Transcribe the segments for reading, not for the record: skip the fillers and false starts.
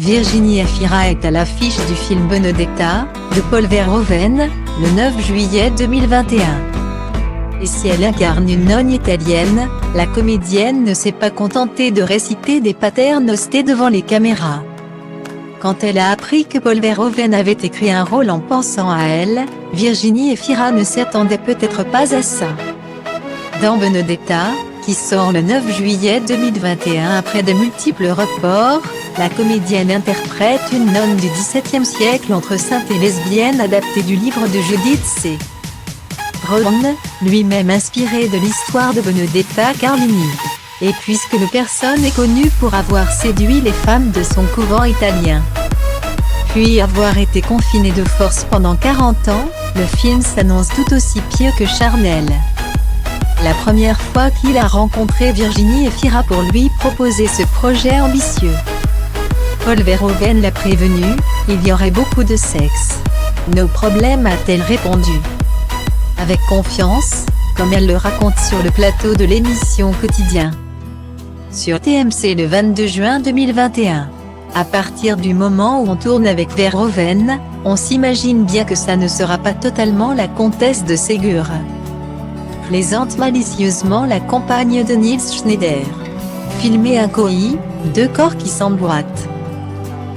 Virginie Efira est à l'affiche du film Benedetta, de Paul Verhoeven, le 9 juillet 2021. Et si elle incarne une nonne italienne, la comédienne ne s'est pas contentée de réciter des paternosters devant les caméras. Quand elle a appris que Paul Verhoeven avait écrit un rôle en pensant à elle, Virginie Efira ne s'attendait peut-être pas à ça. Dans Benedetta, qui sort le 9 juillet 2021 après de multiples reports, la comédienne interprète une nonne du XVIIe siècle entre sainte et lesbienne adaptée du livre de Judith C. Brown, lui-même inspiré de l'histoire de Benedetta Carlini. Et puisque le personne est connu pour avoir séduit les femmes de son couvent italien, puis avoir été confiné de force pendant 40 ans, le film s'annonce tout aussi pieux que charnel. La première fois qu'il a rencontré Virginie Efira pour lui proposer ce projet ambitieux, Paul Verhoeven l'a prévenu, il y aurait beaucoup de sexe. No problème, a-t-elle répondu. Avec confiance, comme elle le raconte sur le plateau de l'émission Quotidien sur TMC le 22 juin 2021. À partir du moment où on tourne avec Verhoeven, on s'imagine bien que ça ne sera pas totalement la comtesse de Ségur. Plaisante malicieusement la compagne de Nils Schneider. Filmer un coït, deux corps qui s'emboîtent,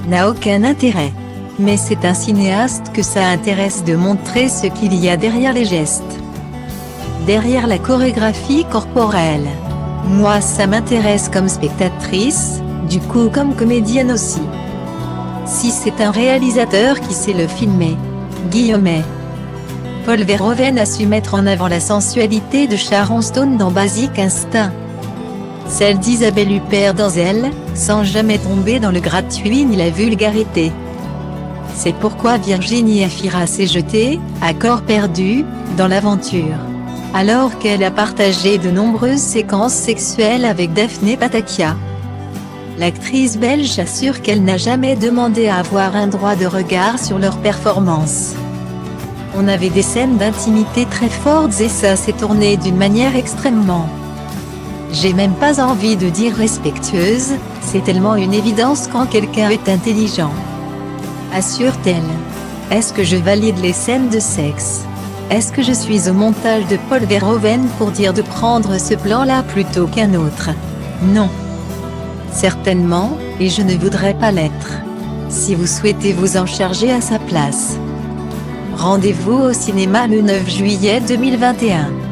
n'a aucun intérêt. Mais c'est un cinéaste que ça intéresse de montrer ce qu'il y a derrière les gestes, derrière la chorégraphie corporelle. Moi ça m'intéresse comme spectatrice, du coup comme comédienne aussi. Si c'est un réalisateur qui sait le filmer, Guillaumet. Paul Verhoeven a su mettre en avant la sensualité de Sharon Stone dans Basic Instinct, celle d'Isabelle Huppert dans Elle, sans jamais tomber dans le gratuit ni la vulgarité. C'est pourquoi Virginie Efira s'est jetée, à corps perdu, dans l'aventure, alors qu'elle a partagé de nombreuses séquences sexuelles avec Daphné Patakia. L'actrice belge assure qu'elle n'a jamais demandé à avoir un droit de regard sur leur performance. On avait des scènes d'intimité très fortes et ça s'est tourné d'une manière extrêmement, j'ai même pas envie de dire respectueuse, c'est tellement une évidence quand quelqu'un est intelligent, assure-t-elle. Est-ce que je valide les scènes de sexe? Est-ce que je suis au montage de Paul Verhoeven pour dire de prendre ce plan-là plutôt qu'un autre? Non. Certainement, et je ne voudrais pas l'être. Si vous souhaitez vous en charger à sa place, rendez-vous au cinéma le 9 juillet 2021.